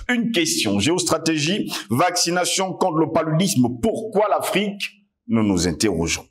Une question, géostratégie, vaccination contre le paludisme. Pourquoi l'Afrique? Nous nous interrogeons.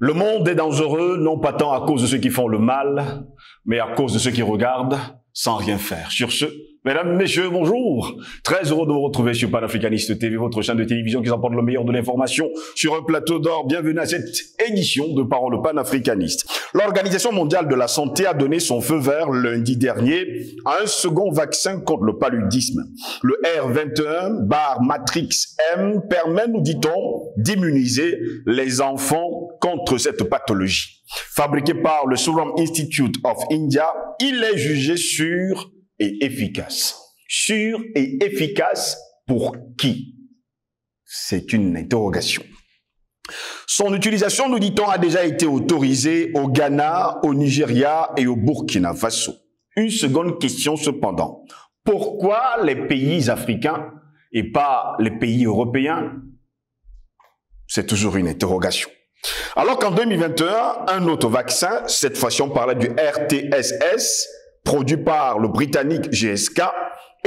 Le monde est dangereux, non pas tant à cause de ceux qui font le mal, mais à cause de ceux qui regardent sans rien faire. Sur ce, mesdames, messieurs, bonjour. Très heureux de vous retrouver sur Panafricaniste TV, votre chaîne de télévision qui s'emporte le meilleur de l'information sur un plateau d'or. Bienvenue à cette édition de Parole panafricaniste. L'Organisation mondiale de la santé a donné son feu vert lundi dernier à un second vaccin contre le paludisme. Le R21/Matrix-M permet, nous dit-on, d'immuniser les enfants contre cette pathologie. Fabriqué par le Serum Institute of India, il est jugé sûr et efficace. Sûr et efficace pour qui? C'est une interrogation. Son utilisation, nous dit-on, a déjà été autorisée au Ghana, au Nigeria et au Burkina Faso. Une seconde question cependant. Pourquoi les pays africains et pas les pays européens? C'est toujours une interrogation. Alors qu'en 2021, un autre vaccin, cette fois-ci on parlait du RTSS, produit par le Britannique GSK,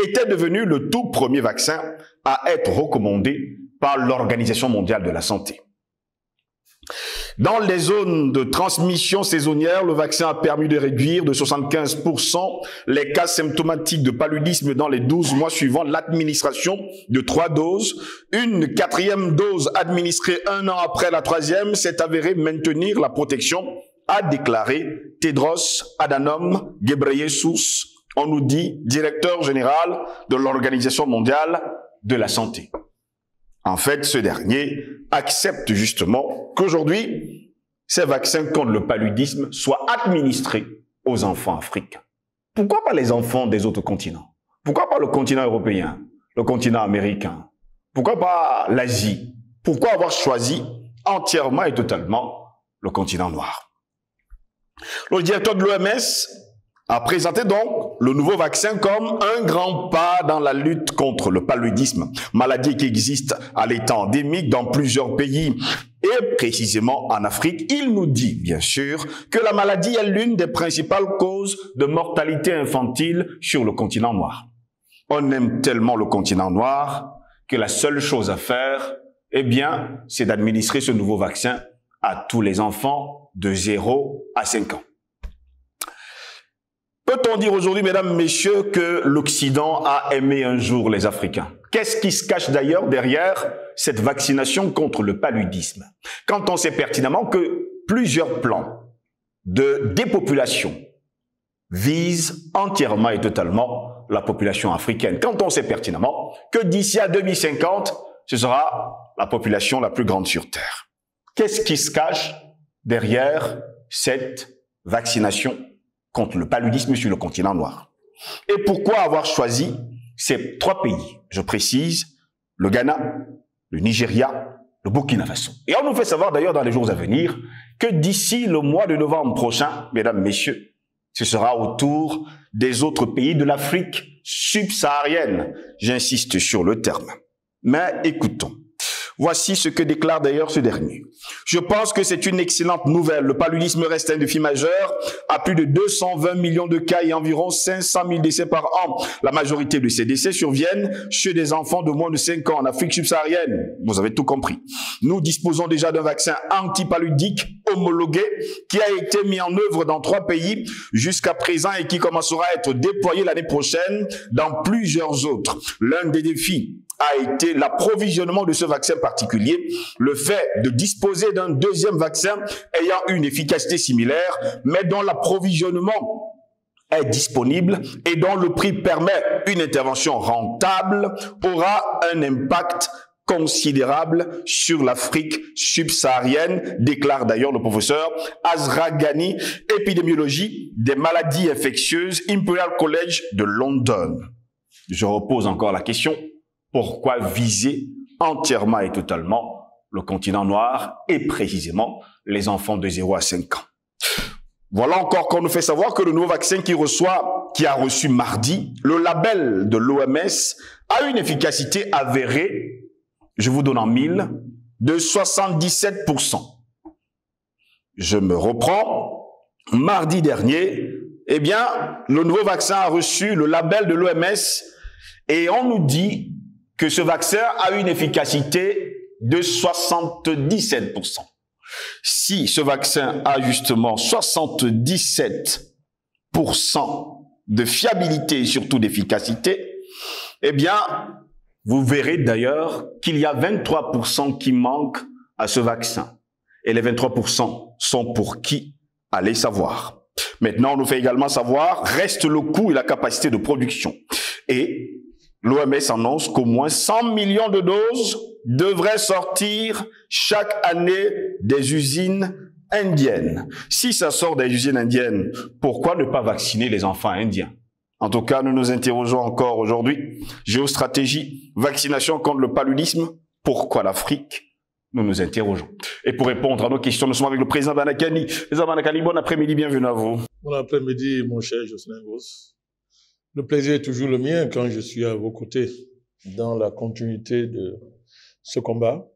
était devenu le tout premier vaccin à être recommandé par l'Organisation mondiale de la santé. Dans les zones de transmission saisonnière, le vaccin a permis de réduire de 75% les cas symptomatiques de paludisme dans les 12 mois suivant l'administration de 3 doses. Une 4e dose administrée 1 an après la 3e s'est avérée maintenir la protection, a déclaré Tedros Adhanom Ghebreyesus, on nous dit directeur général de l'Organisation mondiale de la santé. En fait, ce dernier accepte justement qu'aujourd'hui, ces vaccins contre le paludisme soient administrés aux enfants africains. Pourquoi pas les enfants des autres continents? Pourquoi pas le continent européen, le continent américain? Pourquoi pas l'Asie? Pourquoi avoir choisi entièrement et totalement le continent noir? Le directeur de l'OMS a présenté donc le nouveau vaccin comme un grand pas dans la lutte contre le paludisme, maladie qui existe à l'état endémique dans plusieurs pays et précisément en Afrique. Il nous dit bien sûr que la maladie est l'une des principales causes de mortalité infantile sur le continent noir. On aime tellement le continent noir que la seule chose à faire, eh bien, c'est d'administrer ce nouveau vaccin à tous les enfants de 0 à 5 ans. Peut-on dire aujourd'hui, mesdames, messieurs, que l'Occident a aimé un jour les Africains? Qu'est-ce qui se cache d'ailleurs derrière cette vaccination contre le paludisme? Quand on sait pertinemment que plusieurs plans de dépopulation visent entièrement et totalement la population africaine. Quand on sait pertinemment que d'ici à 2050, ce sera la population la plus grande sur Terre. Qu'est-ce qui se cache derrière cette vaccination contre le paludisme sur le continent noir? Et pourquoi avoir choisi ces 3 pays? Je précise, le Ghana, le Nigeria, le Burkina Faso. Et on nous fait savoir d'ailleurs dans les jours à venir que d'ici le mois de novembre prochain, mesdames, messieurs, ce sera au tour des autres pays de l'Afrique subsaharienne. J'insiste sur le terme. Mais écoutons. Voici ce que déclare d'ailleurs ce dernier. Je pense que c'est une excellente nouvelle. Le paludisme reste un défi majeur à plus de 220 millions de cas et environ 500 000 décès par an. La majorité de ces décès surviennent chez des enfants de moins de 5 ans en Afrique subsaharienne. Vous avez tout compris. Nous disposons déjà d'un vaccin antipaludique homologué qui a été mis en œuvre dans 3 pays jusqu'à présent et qui commencera à être déployé l'année prochaine dans plusieurs autres. L'un des défis a été l'approvisionnement de ce vaccin particulier, le fait de disposer d'un deuxième vaccin ayant une efficacité similaire, mais dont l'approvisionnement est disponible et dont le prix permet une intervention rentable, aura un impact considérable sur l'Afrique subsaharienne, déclare d'ailleurs le professeur Azra Ghani, épidémiologie des maladies infectieuses, Imperial College de London. Je repose encore la question. Pourquoi viser entièrement et totalement le continent noir et précisément les enfants de 0 à 5 ans? Voilà encore qu'on nous fait savoir que le nouveau vaccin qui a reçu mardi le label de l'OMS a une efficacité avérée, je vous donne en 1000, de 77%. Je me reprends. Mardi dernier, eh bien, le nouveau vaccin a reçu le label de l'OMS et on nous dit que ce vaccin a une efficacité de 77%. Si ce vaccin a justement 77% de fiabilité et surtout d'efficacité, eh bien, vous verrez d'ailleurs qu'il y a 23% qui manquent à ce vaccin. Et les 23% sont pour qui? Allez savoir. Maintenant, on nous fait également savoir, reste le coût et la capacité de production. Et l'OMS annonce qu'au moins 100 millions de doses devraient sortir chaque année des usines indiennes. Si ça sort des usines indiennes, pourquoi ne pas vacciner les enfants indiens? En tout cas, nous nous interrogeons encore aujourd'hui. Géostratégie, vaccination contre le paludisme, pourquoi l'Afrique? Nous nous interrogeons. Et pour répondre à nos questions, nous sommes avec le président Banakani. Président Banakani, bon après-midi, bienvenue à vous. Bon après-midi, mon cher Jocelyn Goss. Le plaisir est toujours le mien quand je suis à vos côtés dans la continuité de ce combat.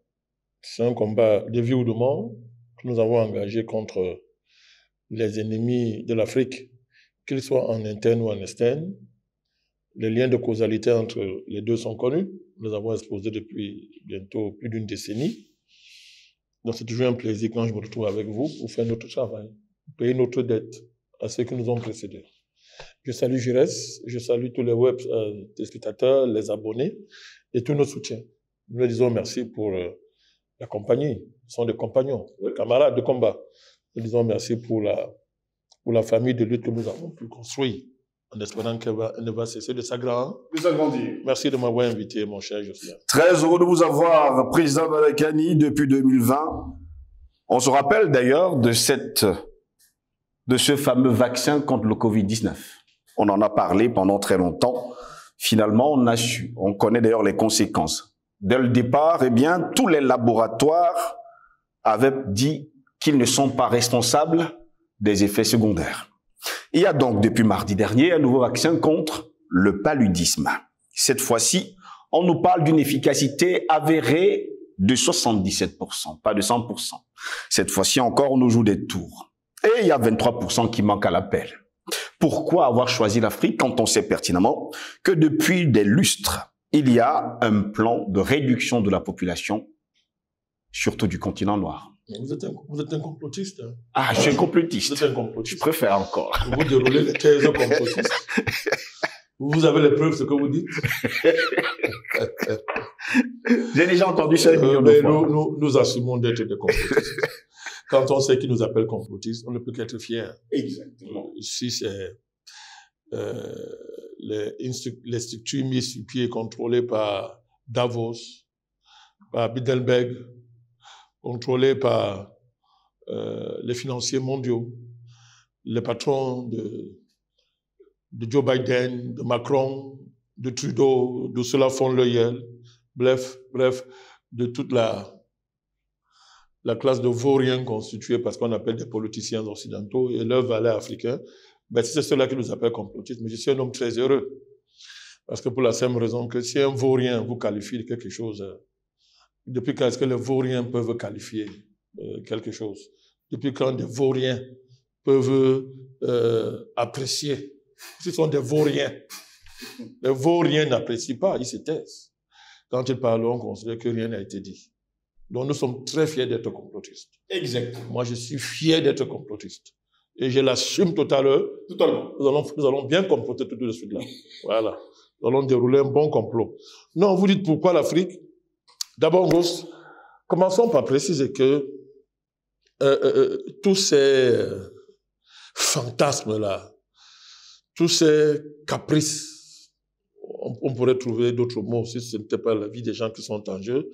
C'est un combat de vie ou de mort que nous avons engagé contre les ennemis de l'Afrique, qu'ils soient en interne ou en externe. Les liens de causalité entre les deux sont connus. Nous avons exposé depuis bientôt plus d'une décennie. Donc c'est toujours un plaisir quand je me retrouve avec vous pour faire notre travail, pour payer notre dette à ceux qui nous ont précédés. Je salue Jires, je salue tous les web téléspectateurs, les abonnés et tous nos soutiens. Nous leur disons merci pour la compagnie. Ils sont des compagnons, des camarades de combat. Nous disons merci pour la famille de lutte que nous avons pu construire, en espérant qu'elle ne va cesser de s'agrandir. Merci de m'avoir invité, mon cher Jocelyn. Très heureux de vous avoir, président Banakani, depuis 2020. On se rappelle d'ailleurs de ce fameux vaccin contre le Covid-19. On en a parlé pendant très longtemps. Finalement, on a su. On connaît d'ailleurs les conséquences. Dès le départ, eh bien, tous les laboratoires avaient dit qu'ils ne sont pas responsables des effets secondaires. Il y a donc, depuis mardi dernier, un nouveau vaccin contre le paludisme. Cette fois-ci, on nous parle d'une efficacité avérée de 77%, pas de 100%. Cette fois-ci encore, on nous joue des tours. Et il y a 23% qui manquent à l'appel. Pourquoi avoir choisi l'Afrique quand on sait pertinemment que depuis des lustres, il y a un plan de réduction de la population, surtout du continent noir? Vous êtes un complotiste. Hein? Ah, je suis un complotiste. Vous êtes un complotiste. Je préfère encore. Vous déroulez les thèses complotistes. Vous avez les preuves de ce que vous dites. J'ai déjà entendu ça 1 million de fois. Nous assumons d'être des complotistes. Quand on sait qui nous appelle complotistes, on ne peut qu'être fier. Exactement. Si c'est les structures mises sur pied contrôlées par Davos, par Bilderberg, contrôlées par les financiers mondiaux, les patrons de Joe Biden, de Macron, de Trudeau, de Ursula von der Leyen, bref, de toute la classe de vauriens constituée par ce qu'on appelle des politiciens occidentaux et leurs valets africains, ben c'est ceux-là qui nous appellent complotistes. Mais je suis un homme très heureux. Parce que pour la simple raison que si un vaurien vous qualifie de quelque chose, depuis quand est-ce que les vauriens peuvent qualifier quelque chose? Depuis quand des vauriens peuvent apprécier? Ce sont des vauriens. Les vauriens n'apprécient pas, ils se taisent. Quand ils parlent, on considère que rien n'a été dit. Donc nous sommes très fiers d'être complotistes. Exactement. Moi, je suis fier d'être complotiste. Et je l'assume totalement. Nous allons bien comploter tout de suite là. Voilà. Nous allons dérouler un bon complot. Non, vous dites pourquoi l'Afrique? D'abord, commençons par préciser que tous ces fantasmes-là, tous ces caprices, on pourrait trouver d'autres mots si ce n'était pas la vie des gens qui sont en jeu,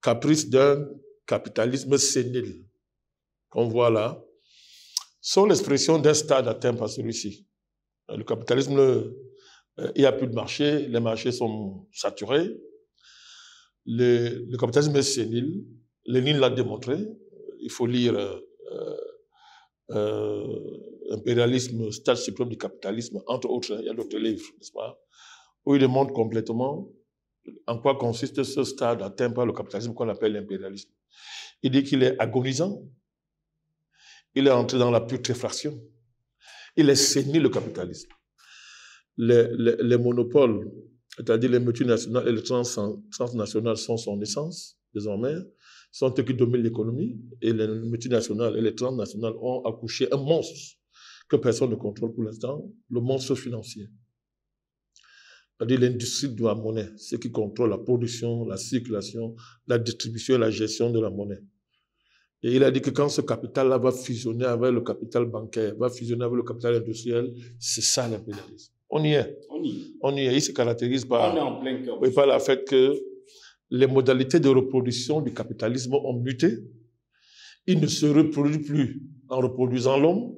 caprices d'un capitalisme sénile, qu'on voit là, sont l'expression d'un stade atteint par celui-ci. Le capitalisme, il n'y a plus de marché, les marchés sont saturés, le capitalisme est sénile, Lénine l'a démontré, il faut lire Impérialisme, stade suprême du capitalisme, entre autres, il y a d'autres livres, n'est-ce pas, où il démontre complètement en quoi consiste ce stade atteint par le capitalisme qu'on appelle l'impérialisme. Il dit qu'il est agonisant, il est entré dans la putréfaction, il est sénile, le capitalisme. Les monopoles, c'est-à-dire les multinationales et les transnationales sont son essence, désormais, sont eux qui dominent l'économie, et les multinationales et les transnationales ont accouché un monstre que personne ne contrôle pour l'instant, le monstre financier. C'est-à-dire l'industrie de la monnaie, c'est qui contrôle la production, la circulation, la distribution et la gestion de la monnaie. Et il a dit que quand ce capital-là va fusionner avec le capital bancaire, va fusionner avec le capital industriel, c'est ça l'impérialisme. On y est. On y est. Il se caractérise par, on est en plein cœur. Par le fait que les modalités de reproduction du capitalisme ont muté. Il ne se reproduit plus en reproduisant l'homme.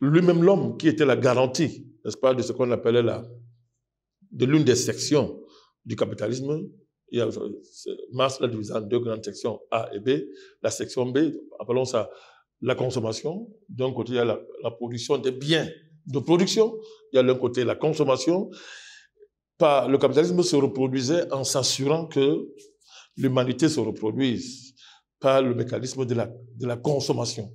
Lui-même, l'homme, qui était la garantie, n'est-ce pas, de ce qu'on appelait de l'une des sections du capitalisme. Il y a Marx l'a divisé en deux grandes sections, A et B. La section B, appelons ça la consommation. D'un côté, il y a la production des biens de production. Il y a d'un côté la consommation. Le capitalisme se reproduisait en s'assurant que l'humanité se reproduise par le mécanisme de la consommation.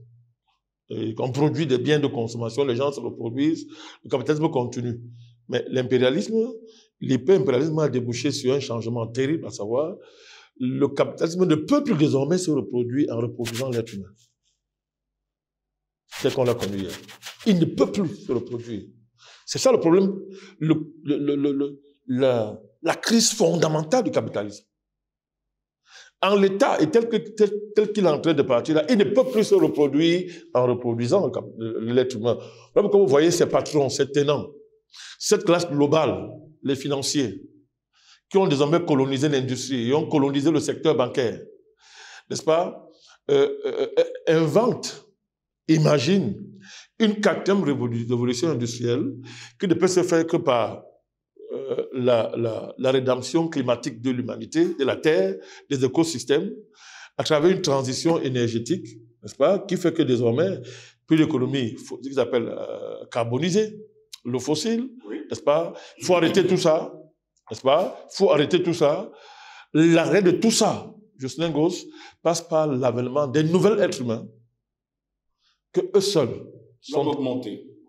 Et on produit des biens de consommation, les gens se reproduisent, le capitalisme continue. Mais l'impérialisme, l'hyper-impérialisme a débouché sur un changement terrible, à savoir, le capitalisme ne peut plus désormais se reproduire en reproduisant l'être humain. C'est qu'on l'a connu hier. Il ne peut plus se reproduire. C'est ça le problème, la crise fondamentale du capitalisme. En l'état, et tel qu'il est en train de partir là, il ne peut plus se reproduire en reproduisant l'être humain. Comme vous voyez, ces patrons, ces tenants, cette classe globale, les financiers, qui ont désormais colonisé l'industrie et ont colonisé le secteur bancaire, n'est-ce pas, inventent, imaginent une quatrième révolution industrielle qui ne peut se faire que par la rédemption climatique de l'humanité, de la Terre, des écosystèmes, à travers une transition énergétique, n'est-ce pas, qui fait que désormais, plus l'économie, ce qu'ils appellent carbonisée, le fossile, oui, n'est-ce pas, il faut arrêter tout ça, n'est-ce pas, il faut arrêter tout ça. L'arrêt de tout ça, Jocelyn Gauss, passe par l'avènement des nouveaux êtres humains que eux seuls sont...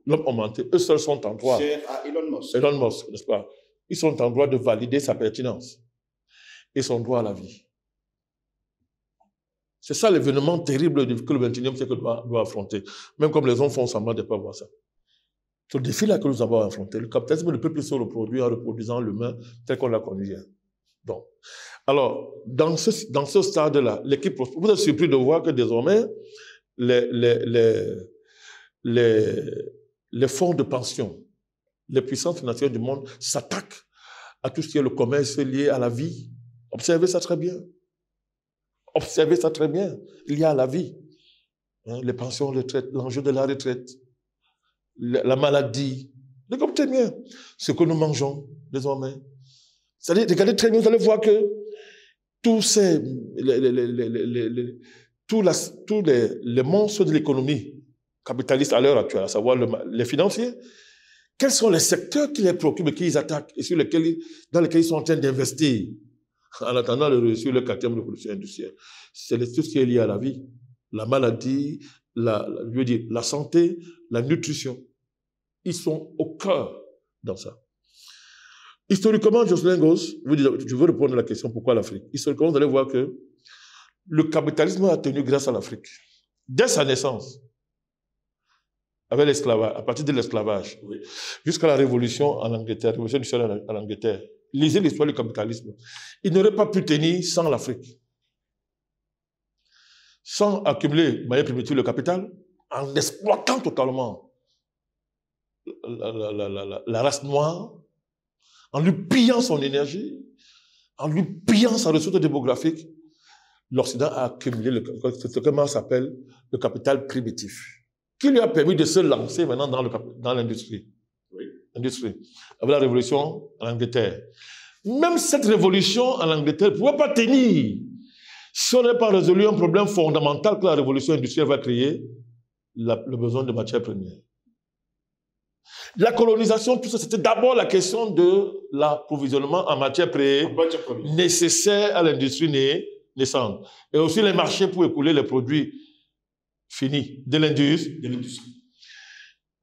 L'homme augmenté, eux seuls sont en droit. C'est à Elon Musk. Elon Musk, n'est-ce pas? Ils sont en droit de valider sa pertinence et son droit à la vie. C'est ça l'événement terrible que le 21e siècle doit affronter. Même comme les hommes font semblant de ne pas voir ça. C'est le défi-là que nous avons affronté. Le capitalisme ne peut plus se reproduire en reproduisant l'humain tel qu'on l'a connu hier. Donc, alors, dans ce stade-là, l'équipe, vous êtes surpris de voir que désormais, les fonds de pension, les puissances financières du monde s'attaquent à tout ce qui est le commerce lié à la vie. Observez ça très bien. Observez ça très bien. Il y a la vie. Hein, les pensions, les retraites, l'enjeu de la retraite, la maladie. Regardez très bien ce que nous mangeons désormais. C'est-à-dire, regardez très bien, vous allez voir que tous les monstres de l'économie capitaliste à l'heure actuelle, à savoir les financiers, quels sont les secteurs qui les préoccupent et qui les attaquent et dans lesquels ils sont en train d'investir en attendant de réussir le quatrième révolution industrielle? C'est tout ce qui est lié à la vie, la maladie, la santé, la nutrition. Ils sont au cœur dans ça. Historiquement, Jocelyn Gauss, je veux répondre à la question pourquoi l'Afrique. Historiquement, vous allez voir que le capitalisme a tenu grâce à l'Afrique. Dès sa naissance, avec l'esclavage, à partir de l'esclavage, oui, jusqu'à la révolution en Angleterre, la révolution industrielle en Angleterre, lisez l'histoire du capitalisme. Il n'aurait pas pu tenir sans l'Afrique. Sans accumuler de manière primitive le capital, en exploitant totalement la race noire, en lui pillant son énergie, en lui pillant sa ressource démographique, l'Occident a accumulé ce que Marx appelle le capital primitif, qui lui a permis de se lancer maintenant dans l'industrie. Oui. Avec la révolution en Angleterre. Même cette révolution en Angleterre ne pouvait pas tenir si on n'avait pas résolu un problème fondamental que la révolution industrielle va créer, le besoin de matières premières. La colonisation, tout ça, c'était d'abord la question de l'approvisionnement en matière nécessaire à l'industrie naissante. Et aussi les marchés pour écouler les produits finis de l'industrie.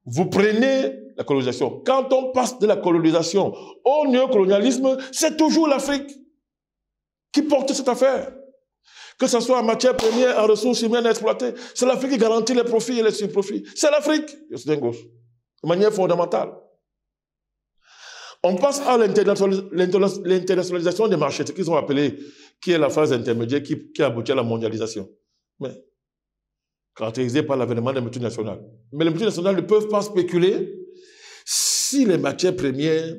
Vous prenez la colonisation. Quand on passe de la colonisation au néocolonialisme, c'est toujours l'Afrique qui porte cette affaire. Que ce soit en matière première, en ressources humaines exploitées, c'est l'Afrique qui garantit les profits et les surprofits. C'est l'Afrique, de manière fondamentale. On passe à l'internationalisation des marchés, ce qu'ils ont appelé, qui est la phase intermédiaire qui aboutit à la mondialisation. Mais caractérisée par l'avènement des multinationales. Mais les multinationales ne peuvent pas spéculer si les matières premières,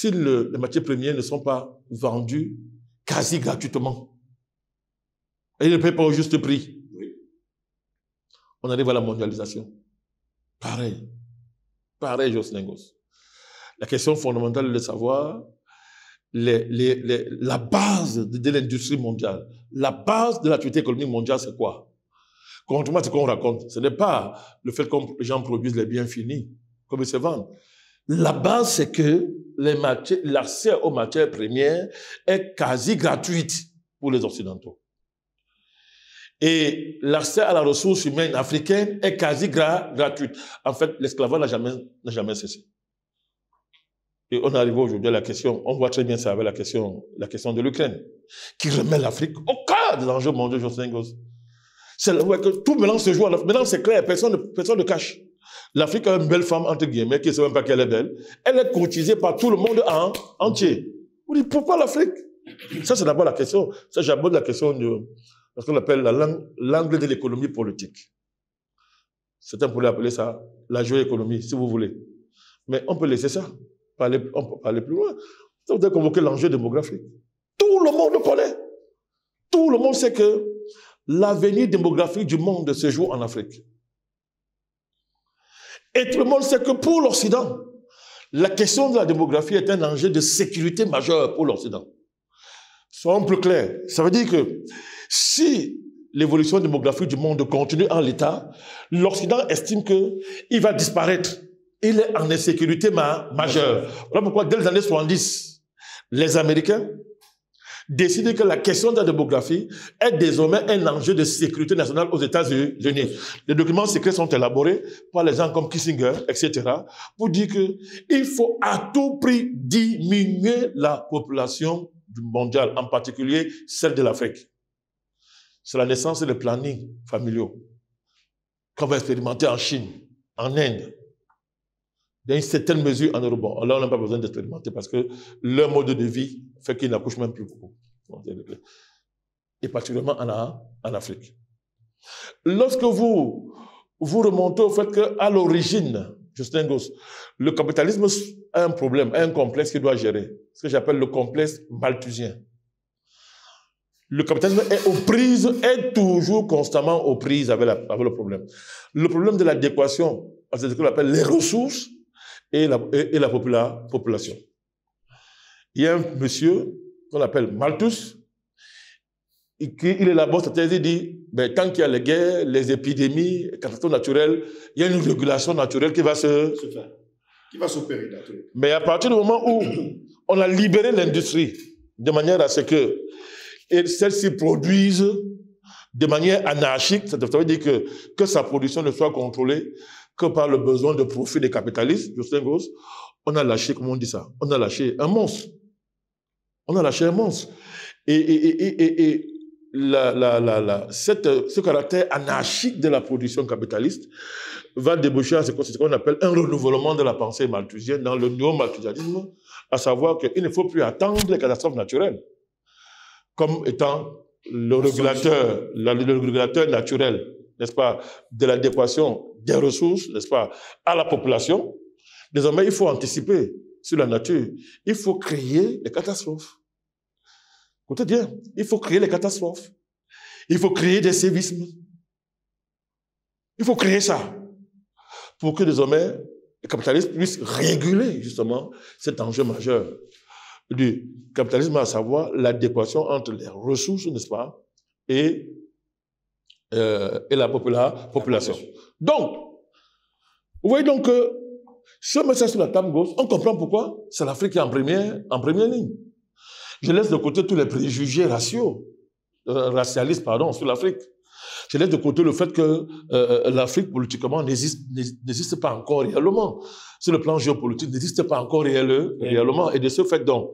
les matières premières ne sont pas vendues quasi gratuitement. Et ils ne payent pas au juste prix. On arrive à la mondialisation. Pareil, Joslingos. La question fondamentale est de savoir la base de l'industrie mondiale, la base de l'activité économique mondiale, c'est quoi? Contrairement à ce qu'on raconte, ce n'est pas le fait que les gens produisent les biens finis, comme ils se vendent. La base, c'est que l'accès aux matières premières est quasi gratuit pour les Occidentaux. Et l'accès à la ressource humaine africaine est quasi gratuit. En fait, l'esclavage n'a jamais cessé. Et on arrive aujourd'hui à la question, on voit très bien ça avec la question de l'Ukraine, qui remet l'Afrique au cœur des enjeux mondiaux, Joslingos. C'est là que tout mélange se joue. Maintenant, c'est clair, personne ne cache. L'Afrique a une belle femme, entre guillemets, qui ne sait même pas qu'elle est belle. Elle est courtisée par tout le monde entier. Vous dites, pourquoi l'Afrique? Ça, c'est d'abord la question. Ça, j'aborde la question de ce qu'on appelle l'angle de l'économie politique. Certains pourraient appeler ça la géoéconomie, si vous voulez. Mais on peut laisser ça. On peut aller plus loin. Ça veut dire convoquer l'enjeu démographique. Tout le monde le connaît. Tout le monde sait que l'avenir démographique du monde se joue en Afrique. Et tout le monde sait que pour l'Occident, la question de la démographie est un enjeu de sécurité majeur pour l'Occident. Soyons plus clairs. Ça veut dire que si l'évolution démographique du monde continue en l'état, l'Occident estime qu'il va disparaître. Il est en insécurité majeure. Voilà pourquoi, dès les années 70, les Américains décident que la question de la démographie est désormais un enjeu de sécurité nationale aux États-Unis. Les documents secrets sont élaborés par les gens comme Kissinger, etc., pour dire qu'il faut à tout prix diminuer la population mondiale, en particulier celle de l'Afrique. C'est la naissance des plannings familiaux qu'on va expérimenter en Chine, en Inde, dans une certaine mesure en Europe. Bon, là, on n'a pas besoin d'expérimenter parce que leur mode de vie fait qu'ils n'accouchent même plus beaucoup. Et particulièrement en Afrique. Lorsque vous remontez au fait qu'à l'origine, Joslingos, le capitalisme a un problème, a un complexe qu'il doit gérer, ce que j'appelle le complexe malthusien. Le capitalisme est toujours constamment aux prises avec le problème. Le problème de l'adéquation, c'est ce qu'on appelle les ressources et la population. Il y a un monsieur qu'on appelle Malthus, il élabore sa thèse, il dit, ben, tant qu'il y a les guerres, les épidémies, les catastrophes naturelles, il y a une régulation naturelle qui va se faire. Qui va s'opérer naturellement. Mais à partir du moment où on a libéré l'industrie, de manière à ce que celle-ci produise de manière anarchique, ça veut dire que sa production ne soit contrôlée que par le besoin de profit des capitalistes, on a lâché, comment on dit ça? On a lâché un monstre. On a lâché un monstre. Et ce caractère anarchique de la production capitaliste va déboucher à ce qu'on appelle un renouvellement de la pensée malthusienne dans le néo-malthusianisme, à savoir qu'il ne faut plus attendre les catastrophes naturelles comme étant le régulateur naturel, n'est-ce pas, de l'adéquation des ressources, n'est-ce pas, à la population. Désormais, il faut anticiper sur la nature. Il faut créer les catastrophes. Écoutez bien, il faut créer les catastrophes. Il faut créer des séismes. Il faut créer ça pour que désormais les capitalistes puissent réguler justement cet enjeu majeur du capitalisme, à savoir l'adéquation entre les ressources, n'est-ce pas, et la population. Donc, vous voyez donc que Si on met ça sur la table gauche, on comprend pourquoi c'est l'Afrique qui est en première ligne. Je laisse de côté tous les préjugés racialistes sur l'Afrique. Je laisse de côté le fait que l'Afrique, politiquement, n'existe pas encore réellement. Sur le plan géopolitique, n'existe pas encore réellement. Et de ce fait, donc,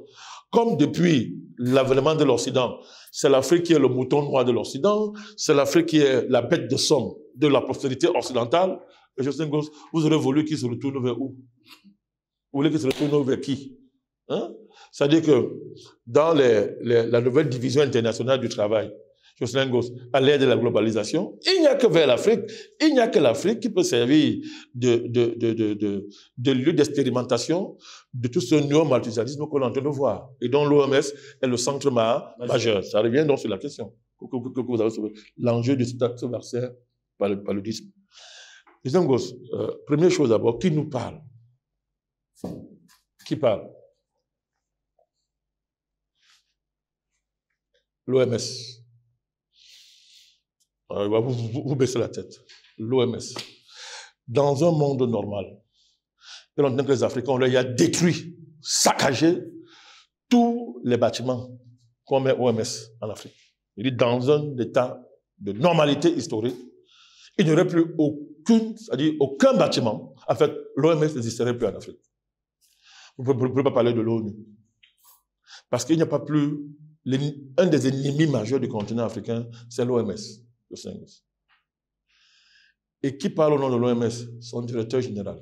comme depuis l'avènement de l'Occident, c'est l'Afrique qui est le mouton noir de l'Occident, c'est l'Afrique qui est la bête de somme de la prospérité occidentale, Justin Gosse, vous aurez voulu qu'il se retourne vers où? Vous voulez qu'il se retourne vers qui? Hein? C'est-à-dire que dans la nouvelle division internationale du travail, Justin Gosse, à l'ère de la globalisation, il n'y a que vers l'Afrique, il n'y a que l'Afrique qui peut servir de lieu d'expérimentation de tout ce néo-malthusianisme qu'on est en train de voir. Et dont l'OMS est le centre majeur. Ça revient donc sur la question que vous avez soulevée. L'enjeu de ce vaccin paludisme. Justin Gosse, première chose d'abord, qui nous parle? Qui parle? L'OMS. Vous baissez la tête. L'OMS. Dans un monde normal, que les Africains, on leur a détruit, saccagé tous les bâtiments qu'on met OMS en Afrique. Il dit dans un état de normalité historique, il n'y aurait plus aucun bâtiment. En fait, l'OMS n'existerait plus en Afrique. Vous ne pouvez pas parler de l'ONU. Parce qu'il n'y a pas plus... Un des ennemis majeurs du continent africain, c'est l'OMS. Et qui parle au nom de l'OMS? Son directeur général.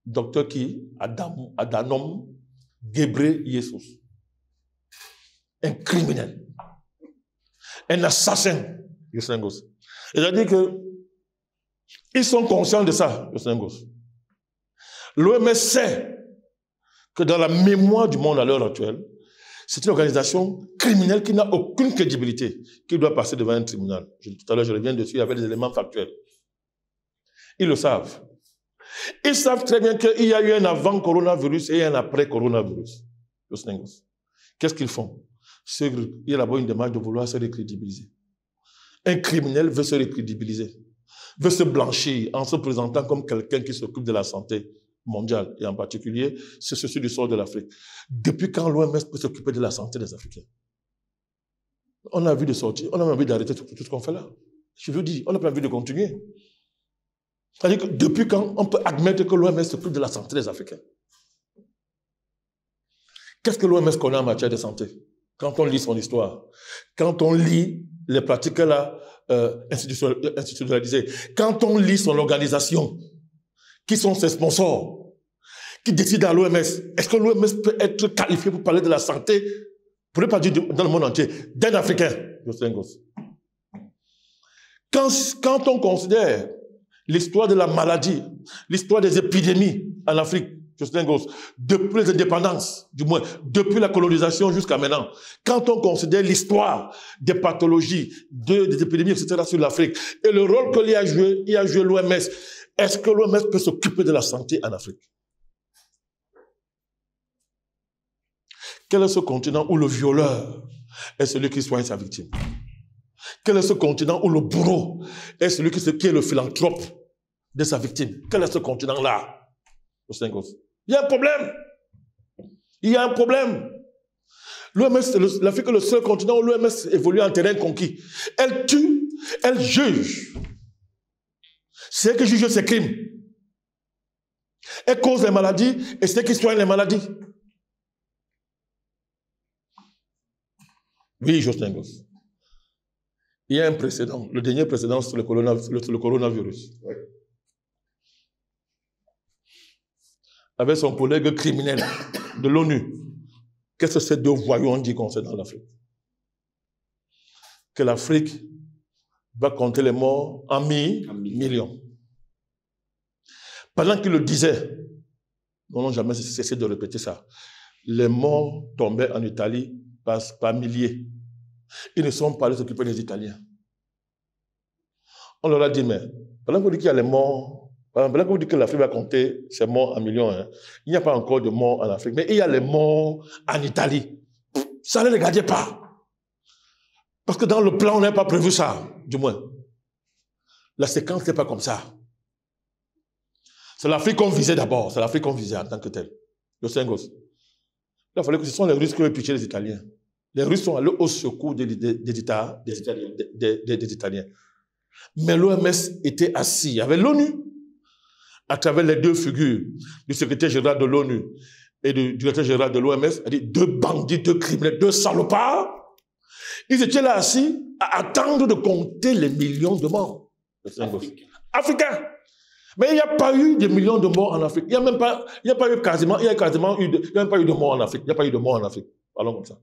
Docteur qui? Adhanom Ghebreyesus. Un criminel. Un assassin. C'est-à-dire que ils sont conscients de ça, l'OMS sait que dans la mémoire du monde à l'heure actuelle, c'est une organisation criminelle qui n'a aucune crédibilité, qui doit passer devant un tribunal. Tout à l'heure, je reviens dessus avec des éléments factuels. Ils le savent. Ils savent très bien qu'il y a eu un avant-coronavirus et un après-coronavirus. Qu'est-ce qu'ils font? Il y a d'abord une démarche de vouloir se récrédibiliser. Un criminel veut se récrédibiliser, veut se blanchir en se présentant comme quelqu'un qui s'occupe de la santé mondiale, et en particulier, c'est ceci du sort de l'Afrique. Depuis quand l'OMS peut s'occuper de la santé des Africains? On a envie de sortir, on a envie d'arrêter tout ce qu'on fait là. Je vous dis, on n'a pas envie de continuer. C'est-à-dire que depuis quand on peut admettre que l'OMS s'occupe de la santé des Africains? Qu'est-ce que l'OMS connaît en matière de santé? Quand on lit son histoire, quand on lit les pratiques là, institutionnalisées, quand on lit son organisation, qui sont ses sponsors, qui décident à l'OMS. Est-ce que l'OMS peut être qualifié pour parler de la santé, pour ne pas dire dans le monde entier, d'un Africain? Quand on considère l'histoire de la maladie, l'histoire des épidémies en Afrique, depuis les indépendances, du moins, depuis la colonisation jusqu'à maintenant, quand on considère l'histoire des pathologies, des épidémies, etc. sur l'Afrique, et le rôle que y a joué l'OMS, est-ce que l'OMS peut s'occuper de la santé en Afrique? Quel est ce continent où le violeur est celui qui soigne sa victime? Quel est ce continent où le bourreau est celui qui est le philanthrope de sa victime? Quel est ce continent-là? Il y a un problème. Il y a un problème. L'Afrique est le seul continent où l'OMS évolue en terrain conquis. Elle tue, elle juge. C'est elle qui juge ses crimes. Elle cause les maladies et c'est elle qui soigne les maladies. Oui, Justin Gosse. Il y a un précédent, le dernier précédent sur le coronavirus. Oui. Avec son collègue criminel de l'ONU. Qu'est-ce que ces deux voyous ont dit concernant l'Afrique? Que l'Afrique va compter les morts en millions. Pendant qu'il le disait, on n'a jamais cessé de répéter ça. Les morts tombaient en Italie par milliers. Ils ne sont pas allés s'occuper des Italiens. On leur a dit, mais pendant qu'on dit qu'il y a les morts, pendant qu'on dit que l'Afrique va compter ses morts en millions, hein, il n'y a pas encore de morts en Afrique, mais il y a les morts en Italie. Ça ne les regardait pas. Parce que dans le plan, on n'a pas prévu ça, du moins. La séquence n'est pas comme ça. C'est l'Afrique qu'on visait d'abord. C'est l'Afrique qu'on visait en tant que telle. Le Sengos. Il a fallu que ce sont les Russes qui ont piqué les Italiens. Les Russes sont allés au secours des Italiens. Mais l'OMS était assis. Il y avait l'ONU, à travers les deux figures du secrétaire général de l'ONU et du directeur général de l'OMS, c'est-à-dire deux bandits, deux criminels, deux salopards. Ils étaient là assis à attendre de compter les millions de morts. Africains. Mais il n'y a pas eu de millions de morts en Afrique. Il n'y a pas eu de morts en Afrique. Il n'y a pas eu de morts en Afrique. Parlons comme ça.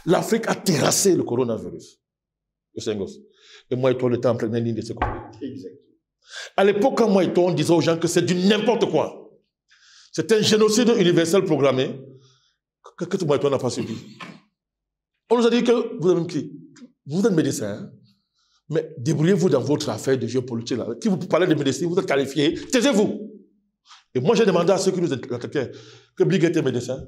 L'Afrique a terrassé le coronavirus. Et moi et toi, on était en première ligne de ce combat. À l'époque, quand moi et toi, on disait aux gens que c'est du n'importe quoi. C'est un génocide universel programmé que moi et toi, on n'a pas subi. On nous a dit que vous êtes médecin, hein? Mais débrouillez-vous dans votre affaire de géopolitique. Là. Si vous parlez de médecine, vous êtes qualifié, taisez-vous. Et moi, j'ai demandé à ceux qui nous attaquaient que Bill Gates est médecin.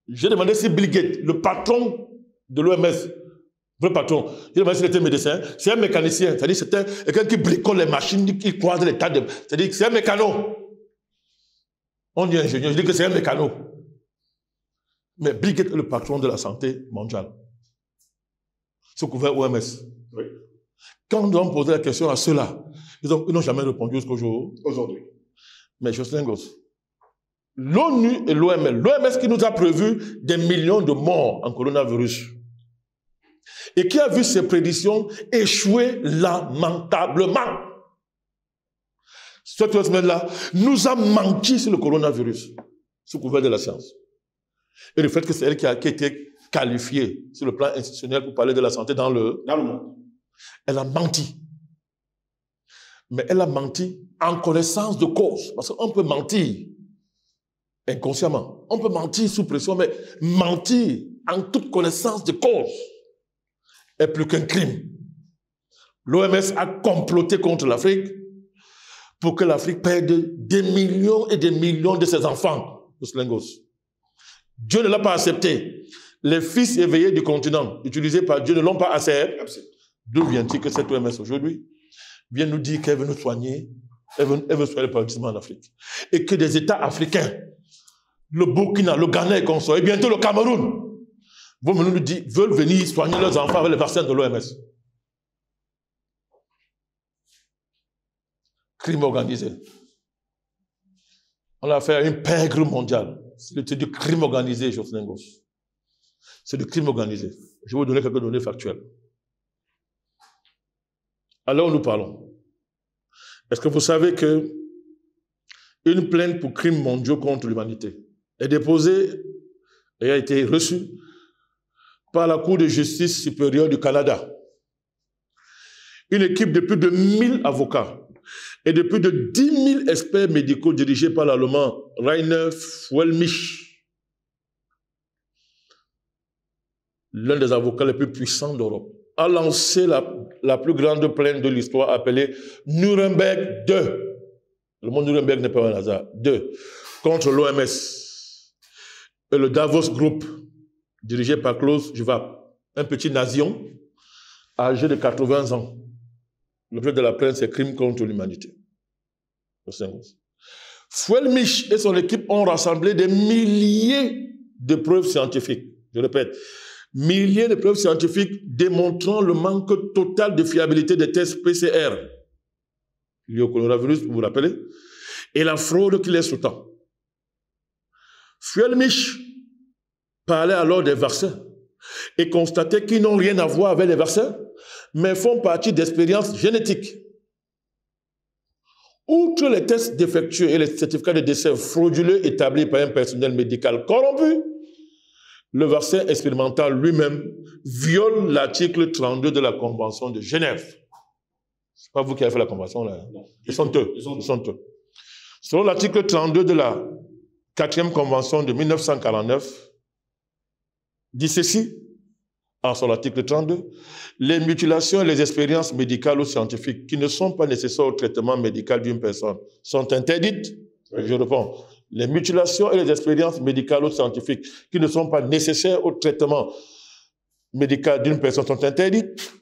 J'ai demandé si Bill Gates, le patron de l'OMS, le patron, j'ai demandé s'il était médecin. C'est un mécanicien, c'est-à-dire c'était quelqu'un qui bricole les machines, qui croise les tas de... C'est-à-dire que c'est un mécano. On dit ingénieur, je dis que c'est un mécano. Mais Bill Gates est le patron de la santé mondiale. Sous couvert OMS. Oui. Quand nous avons posé la question à ceux-là, ils n'ont jamais répondu jusqu'au jour aujourd'hui. Mais Jocelyn Goss, l'ONU et l'OMS qui nous a prévu des millions de morts en coronavirus et qui a vu ses prédictions échouer lamentablement. Cette semaine-là nous a menti sur le coronavirus, sous couvert de la science. Et le fait que c'est elle qui a été qualifiée sur le plan institutionnel pour parler de la santé dans le monde. Elle a menti. Mais elle a menti en connaissance de cause. Parce qu'on peut mentir inconsciemment. On peut mentir sous pression, mais mentir en toute connaissance de cause est plus qu'un crime. L'OMS a comploté contre l'Afrique pour que l'Afrique perde des millions et des millions de ses enfants. Dieu ne l'a pas accepté. Les fils éveillés du continent, utilisés par Dieu, ne l'ont pas accepté. D'où vient-il que cette OMS aujourd'hui vient nous dire qu'elle veut nous soigner, elle veut soigner le paludisme en Afrique. Et que des États africains, le Burkina, le Ghana et consorts, et bientôt le Cameroun, veulent venir soigner leurs enfants avec les vaccins de l'OMS. Crime organisé. On a fait une pègre mondiale. C'est du crime organisé, Jocelyn Goss. C'est du crime organisé. Je vais vous donner quelques données factuelles. Alors nous parlons. Est-ce que vous savez que une plainte pour crimes mondiaux contre l'humanité est déposée et a été reçue par la Cour de justice supérieure du Canada? Une équipe de plus de 1000 avocats et de plus de 10 000 experts médicaux dirigés par l'Allemand Rainer Fuellmich, l'un des avocats les plus puissants d'Europe, a lancé la plus grande plainte de l'histoire appelée Nuremberg 2. Le mot Nuremberg n'est pas un hasard. 2. Contre l'OMS et le Davos Group, dirigé par Klaus Schwab, un petit nation âgé de 80 ans. L'objet de la plainte, c'est crime contre l'humanité. Fuellmich et son équipe ont rassemblé des milliers de preuves scientifiques. Je répète, milliers de preuves scientifiques démontrant le manque total de fiabilité des tests PCR liés au coronavirus, vous vous rappelez, et la fraude qui les sous-tend. Fuellmich parlait alors des vaccins et constatait qu'ils n'ont rien à voir avec les vaccins, mais font partie d'expériences génétiques. Outre les tests défectueux et les certificats de décès frauduleux établis par un personnel médical corrompu, le vaccin expérimental lui-même viole l'article 32 de la Convention de Genève. Ce n'est pas vous qui avez fait la Convention, là. Ils sont eux. Selon l'article 32 de la 4e Convention de 1949, dit ceci, en son article 32, les mutilations et les expériences médicales ou scientifiques qui ne sont pas nécessaires au traitement médical d'une personne sont interdites. Oui. Je réponds. Les mutilations et les expériences médicales ou scientifiques qui ne sont pas nécessaires au traitement médical d'une personne sont interdites.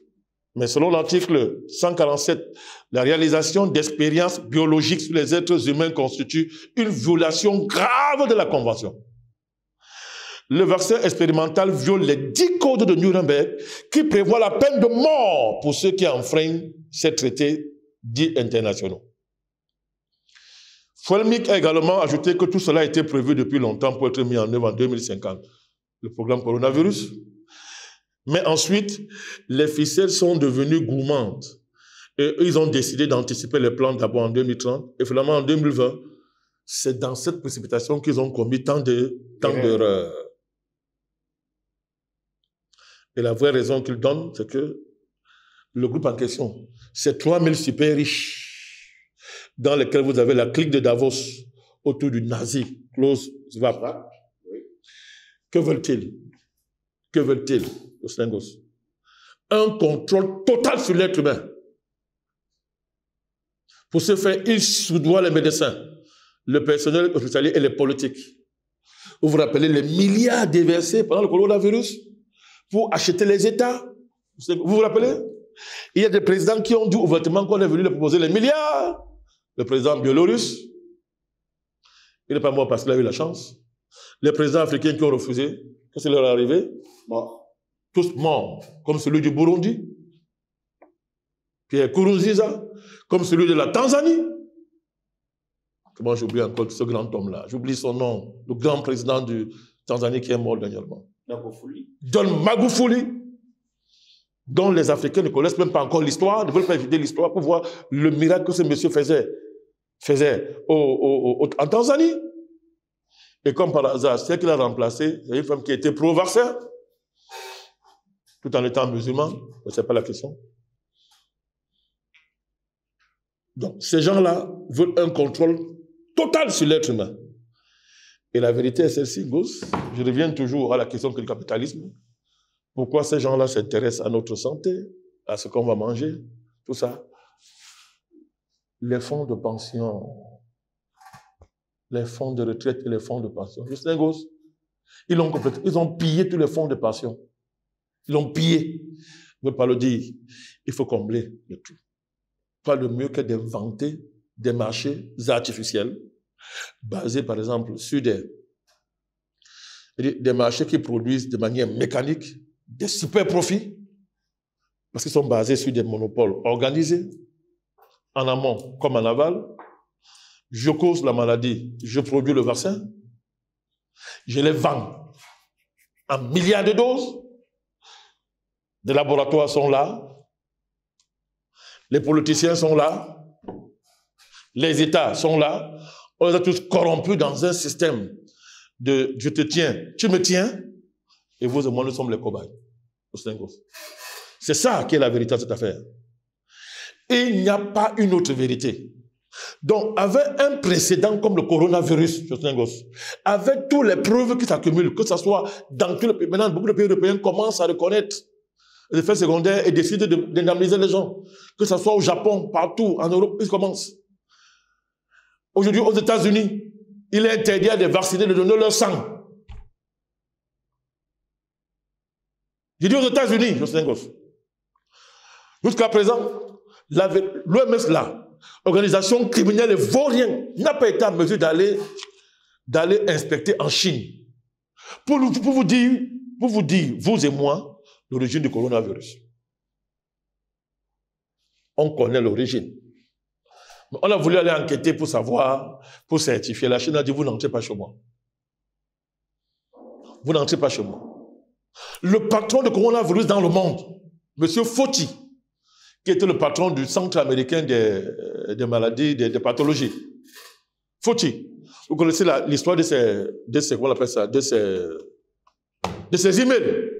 Mais selon l'article 147, la réalisation d'expériences biologiques sur les êtres humains constitue une violation grave de la Convention. Le vaccin expérimental viole les 10 codes de Nuremberg qui prévoient la peine de mort pour ceux qui enfreignent ces traités dits internationaux. Fulmich a également ajouté que tout cela a été prévu depuis longtemps pour être mis en œuvre en 2050, le programme coronavirus. Mais ensuite, les ficelles sont devenues gourmandes. Et ils ont décidé d'anticiper les plans d'abord en 2030 et finalement en 2020. C'est dans cette précipitation qu'ils ont commis tant d'erreurs. Et la vraie raison qu'ils donnent, c'est que le groupe en question, c'est 3000 super riches dans lesquels vous avez la clique de Davos autour du nazi, Klaus Schwab. Que veulent-ils? Que veulent-ils? Un contrôle total sur l'être humain. Pour ce faire, ils soudoient les médecins, le personnel hospitalier et les politiques. Vous vous rappelez les milliards déversés pendant le coronavirus pour acheter les États? Vous vous rappelez? Il y a des présidents qui ont dit ouvertement qu'on est venu leur proposer les milliards. Le président biélorusse, il n'est pas mort parce qu'il a eu la chance. Les présidents africains qui ont refusé, qu'est-ce qui leur est arrivé? Mort. Tous morts, comme celui du Burundi, Pierre Nkurunziza, comme celui de la Tanzanie. Comment j'oublie encore ce grand homme-là? J'oublie son nom, le grand président de Tanzanie qui est mort dernièrement. John Magufuli, dont les Africains ne connaissent même pas encore l'histoire, ne veulent pas étudier l'histoire pour voir le miracle que ce monsieur faisait en Tanzanie. Et comme par hasard, celle qu'il a remplacé, c'est une femme qui était pro-vaccin, tout en étant musulman, ce n'est pas la question. Donc, ces gens-là veulent un contrôle total sur l'être humain. Et la vérité est celle-ci, Gauss. Je reviens toujours à la question que le capitalisme. Pourquoi ces gens-là s'intéressent à notre santé, à ce qu'on va manger, tout ça? Les fonds de pension, les fonds de retraite et les fonds de pension. Justin Gauss, ils ont pillé tous les fonds de pension. Ils l'ont pillé. Je ne veux pas le dire. Il faut combler le tout. Pas le mieux que d'inventer des marchés artificiels basés, par exemple, sur des marchés qui produisent de manière mécanique des super profits parce qu'ils sont basés sur des monopoles organisés en amont comme en aval. Je cause la maladie, je produis le vaccin, je les vends en milliards de doses. Les laboratoires sont là, les politiciens sont là, les États sont là. On les a tous corrompus dans un système de je te tiens, tu me tiens, et vous et moi, nous sommes les cobayes. C'est ça qui est la vérité de cette affaire. Et il n'y a pas une autre vérité. Donc, avec un précédent comme le coronavirus, avec toutes les preuves qui s'accumulent, que ce soit dans tous les pays, maintenant, beaucoup de pays européens commencent à reconnaître les effets secondaires et décident d'indemniser les gens. Que ce soit au Japon, partout, en Europe, ils commencent. Aujourd'hui, aux États-Unis, il est interdit à des vaccinés de donner leur sang. J'ai dit aux États-Unis, jusqu'à présent, l'OMS, là, organisation criminelle et vaurien, n'a pas été en mesure d'aller inspecter en Chine. Pour vous dire, vous et moi, l'origine du coronavirus. On connaît l'origine. On a voulu aller enquêter pour savoir, pour certifier. La Chine a dit, vous n'entrez pas chez moi. Vous n'entrez pas chez moi. Le patron du coronavirus dans le monde, M. Fauci, qui était le patron du Centre américain des maladies, des pathologies. Fauci. Vous connaissez l'histoire de ces, comment on appelle ça, de ces emails.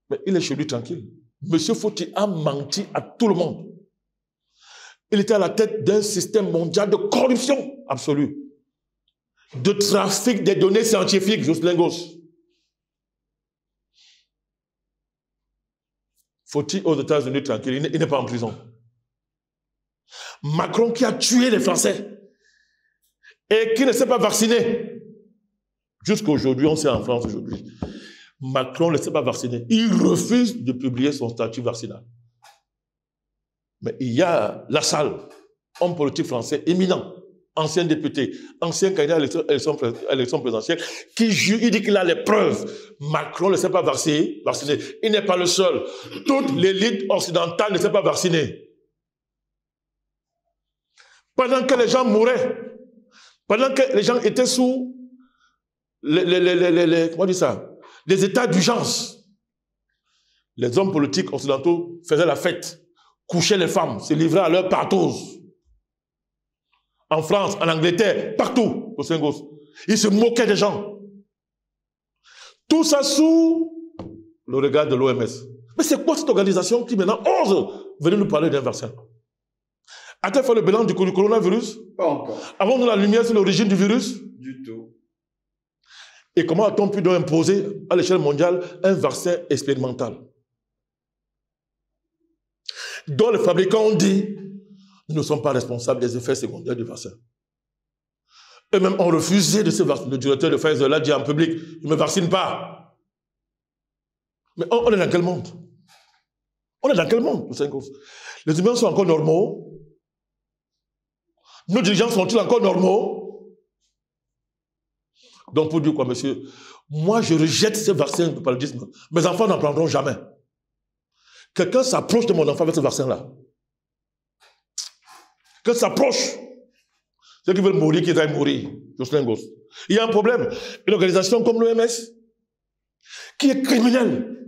Mais il est chez lui tranquille. Monsieur Fauci a menti à tout le monde. Il était à la tête d'un système mondial de corruption absolue, de trafic des données scientifiques, Jocelyn Gauss. Fauci aux États-Unis tranquille, il n'est pas en prison. Macron qui a tué les Français et qui ne s'est pas vacciné. Jusqu'à aujourd'hui, on sait en France aujourd'hui. Macron ne s'est pas vacciné. Il refuse de publier son statut vaccinal. Mais il y a Lassalle, homme politique français éminent, ancien député, ancien candidat à l'élection présidentielle, qui jure, il dit qu'il a les preuves. Macron ne s'est pas vacciné. Il n'est pas le seul. Toute l'élite occidentale ne s'est pas vaccinée. Pendant que les gens mouraient, pendant que les gens étaient sous comment on dit ça, les états d'urgence, les hommes politiques occidentaux faisaient la fête, couchaient les femmes, se livraient à leur partose. En France, en Angleterre, partout, au Saint-Gausse. Ils se moquaient des gens. Tout ça sous le regard de l'OMS. Mais c'est quoi cette organisation qui maintenant ose venir nous parler d'un vaccin? A-t-elle fait le bilan du coronavirus? Pas encore. Avons-nous la lumière sur l'origine du virus? Du tout. Et comment a-t-on pu donc imposer à l'échelle mondiale un vaccin expérimental dont les fabricants ont dit nous ne sommes pas responsables des effets secondaires du vaccin. Eux-mêmes ont refusé de se vacciner. Le directeur de Pfizer l'a dit en public, il ne me vaccine pas. Mais on est dans quel monde? On est dans quel monde? Les humains sont encore normaux? Nos dirigeants sont-ils encore normaux? Donc pour dire quoi, monsieur? Moi, je rejette ce vaccin de paludisme. Mes enfants n'en prendront jamais. Quelqu'un s'approche de mon enfant avec ce vaccin-là. Quelqu'un s'approche. Ceux qui veulent mourir, qu'ils aillent mourir. Il y a un problème. Une organisation comme l'OMS, qui est criminelle,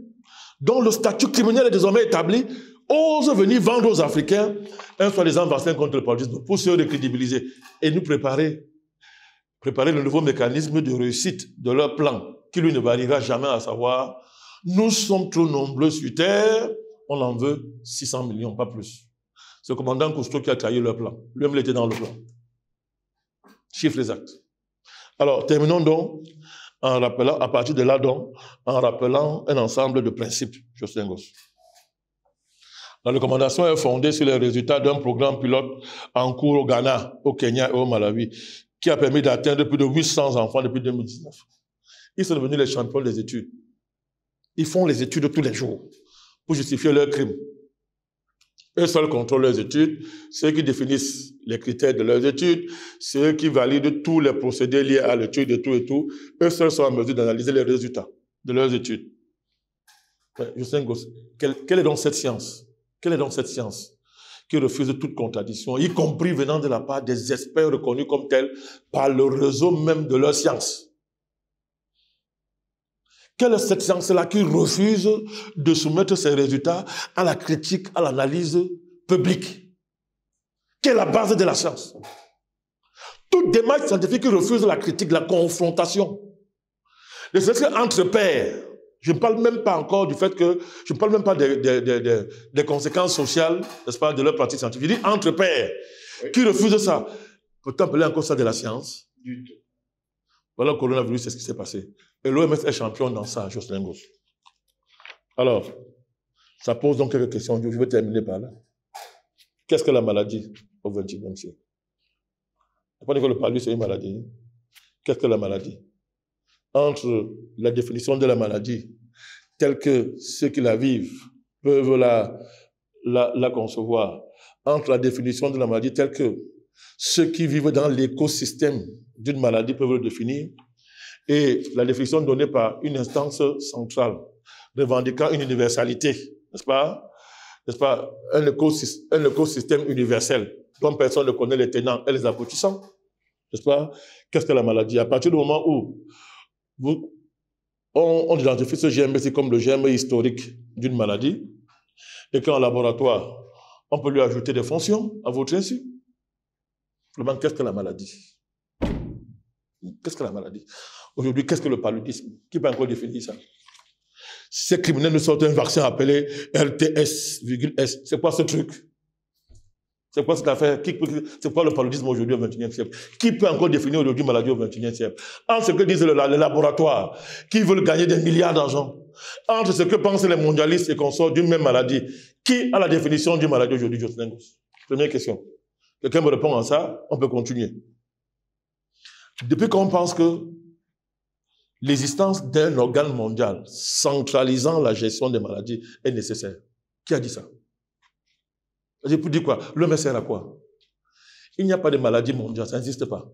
dont le statut criminel est désormais établi, ose venir vendre aux Africains un soi-disant vaccin contre le paludisme pour se recrédibiliser et nous préparer le nouveau mécanisme de réussite de leur plan, qui lui ne variera jamais, à savoir, nous sommes trop nombreux sur Terre, on en veut 600 millions, pas plus. C'est le commandant Cousteau qui a trahi leur plan. Lui-même, il était dans le plan. Chiffres exacts. Alors, terminons donc en rappelant, à partir de là donc, en rappelant un ensemble de principes, Jocelyn Goss. La recommandation est fondée sur les résultats d'un programme pilote en cours au Ghana, au Kenya et au Malawi, qui a permis d'atteindre plus de 800 enfants depuis 2019. Ils sont devenus les champions des études. Ils font les études tous les jours pour justifier leurs crimes. Eux seuls contrôlent leurs études, ceux qui définissent les critères de leurs études, ceux qui valident tous les procédés liés à l'étude et tout. Eux seuls sont en mesure d'analyser les résultats de leurs études. Justin Goss, quelle est donc cette science? Quelle est donc cette science qui refuse toute contradiction, y compris venant de la part des experts reconnus comme tels par le réseau même de leur science? Quelle est cette science-là qui refuse de soumettre ses résultats à la critique, à l'analyse publique? Quelle est la base de la science? Toute démarche scientifique refuse la critique, la confrontation. Ne serait-ce qu'entre pairs. Je ne parle même pas encore du fait que, je ne parle même pas des conséquences sociales, n'est-ce pas, de leur pratique scientifique. Je dis entre pairs, oui, qui refusent ça. Peut-on appeler encore ça de la science? Du tout. Voilà le coronavirus, c'est ce qui s'est passé. Et l'OMS est champion dans ça, Jocelyn Goss. Alors, ça pose donc quelques questions. Je vais terminer par là. Qu'est-ce que la maladie au XXIe siècle? On ne peut pas dire que le paludisme c'est une maladie. Qu'est-ce que la maladie? Entre la définition de la maladie, telle que ceux qui la vivent peuvent la concevoir, entre la définition de la maladie telle que ceux qui vivent dans l'écosystème d'une maladie peuvent le définir, et la définition donnée par une instance centrale revendiquant une universalité, n'est-ce pas? N'est-ce pas? Un écosystème universel dont personne ne connaît les tenants et les aboutissants, n'est-ce pas? Qu'est-ce que la maladie? À partir du moment où on identifie ce GMB comme le germe historique d'une maladie, et qu'en laboratoire, on peut lui ajouter des fonctions à votre insu. Vraiment, qu'est-ce que la maladie? Qu'est-ce que la maladie? Aujourd'hui, qu'est-ce que le paludisme? Qui peut encore définir ça? Ces criminels nous sortent un vaccin appelé RTS,S. C'est quoi ce truc? C'est quoi cette affaire? C'est quoi le paludisme aujourd'hui au XXIe siècle? Qui peut encore définir aujourd'hui maladie au XXIe siècle? Entre ce que disent les laboratoires, qui veulent gagner des milliards d'argent, entre ce que pensent les mondialistes et consorts d'une même maladie, qui a la définition d'une maladie aujourd'hui, Jocelyn Goss? Première question. Quelqu'un me répond à ça, on peut continuer. Depuis qu'on pense que l'existence d'un organe mondial centralisant la gestion des maladies est nécessaire. Qui a dit ça? Pour dire quoi? L'homme sert à quoi? Il n'y a pas de maladie mondiale, ça n'existe pas.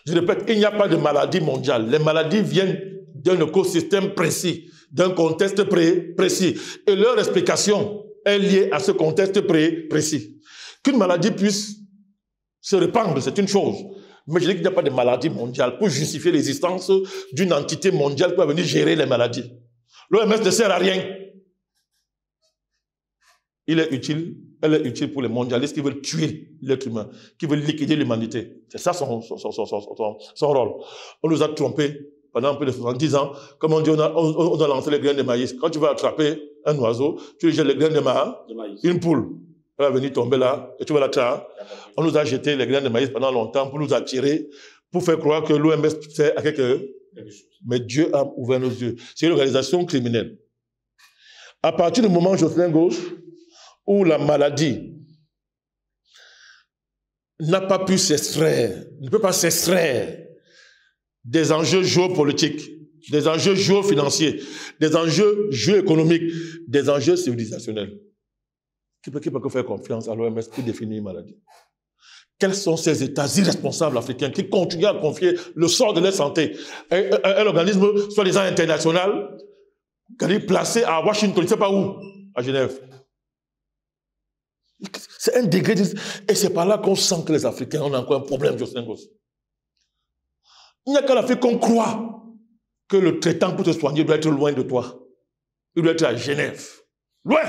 Je répète, il n'y a pas de maladie mondiale. Les maladies viennent d'un écosystème précis, d'un contexte précis. Et leur explication est liée à ce contexte précis. Qu'une maladie puisse se répandre, c'est une chose. Mais je dis qu'il n'y a pas de maladie mondiale pour justifier l'existence d'une entité mondiale qui va venir gérer les maladies. L'OMS ne sert à rien. Elle est utile pour les mondialistes qui veulent tuer l'être humain, qui veulent liquider l'humanité. C'est ça son rôle. On nous a trompés pendant plus de 70 ans. Comme on dit, on a lancé les graines de maïs. Quand tu vas attraper un oiseau, tu lui jettes les graines de maïs. Une poule, elle va venir tomber là, et tu vas l'attraper. On nous a jeté les graines de maïs pendant longtemps pour nous attirer, pour faire croire que l'OMS fait à quelqu'un. Mais Dieu a ouvert nos yeux. C'est une organisation criminelle. À partir du moment, Jocelyn Gauche, où la maladie n'a pas pu s'extraire, ne peut pas s'extraire des enjeux géopolitiques, des enjeux géofinanciers, des enjeux géoéconomiques, des enjeux civilisationnels. Qui peut faire confiance à l'OMS pour définir une maladie? Quels sont ces États irresponsables africains qui continuent à confier le sort de leur santé à un organisme soi-disant international, placé à Washington, je ne sais pas où, à Genève? C'est un degré et c'est par là qu'on sent que les Africains ont encore un problème, Jocelyn Gauche. Il n'y a qu'en Afrique qu'on croit que le traitant pour te soigner doit être loin de toi. Il doit être à Genève. Loin.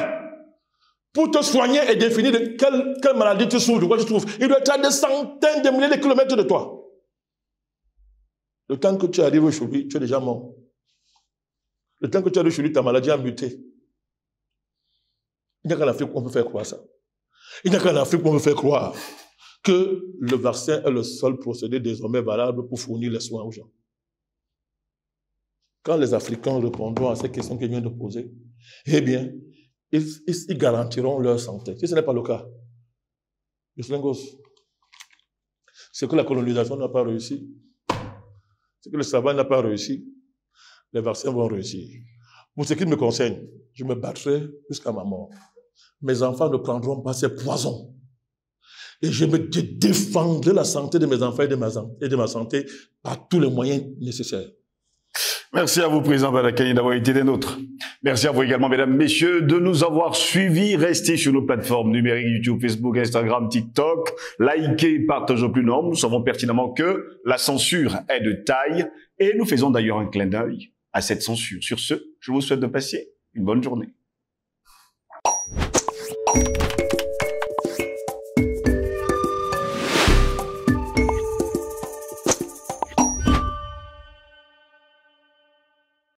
Pour te soigner et définir de quelle maladie tu souffres, de quoi tu souffres, il doit être à des centaines de milliers de kilomètres de toi. Le temps que tu arrives chez lui, tu es déjà mort. Le temps que tu arrives chez lui, ta maladie a muté. Il n'y a qu'en Afrique qu'on peut faire croire ça. Il n'y a qu'en Afrique qu'on peut faire croire que le vaccin est le seul procédé désormais valable pour fournir les soins aux gens. Quand les Africains répondront à ces questions qu'ils viennent de poser, eh bien, ils garantiront leur santé. Si ce n'est pas le cas, c'est que la colonisation n'a pas réussi, c'est que le savant n'a pas réussi, les vaccins vont réussir. Pour ce qui me concerne, je me battrai jusqu'à ma mort. Mes enfants ne prendront pas ces poisons. Et je me défendrai la santé de mes enfants et de ma santé par tous les moyens nécessaires. Merci à vous, Président Badakani, d'avoir été des nôtres. Merci à vous également, mesdames, messieurs, de nous avoir suivis. Restez sur nos plateformes numériques YouTube, Facebook, Instagram, TikTok. Likez, partagez au plus nombre. Nous savons pertinemment que la censure est de taille et nous faisons d'ailleurs un clin d'œil à cette censure. Sur ce, je vous souhaite de passer une bonne journée.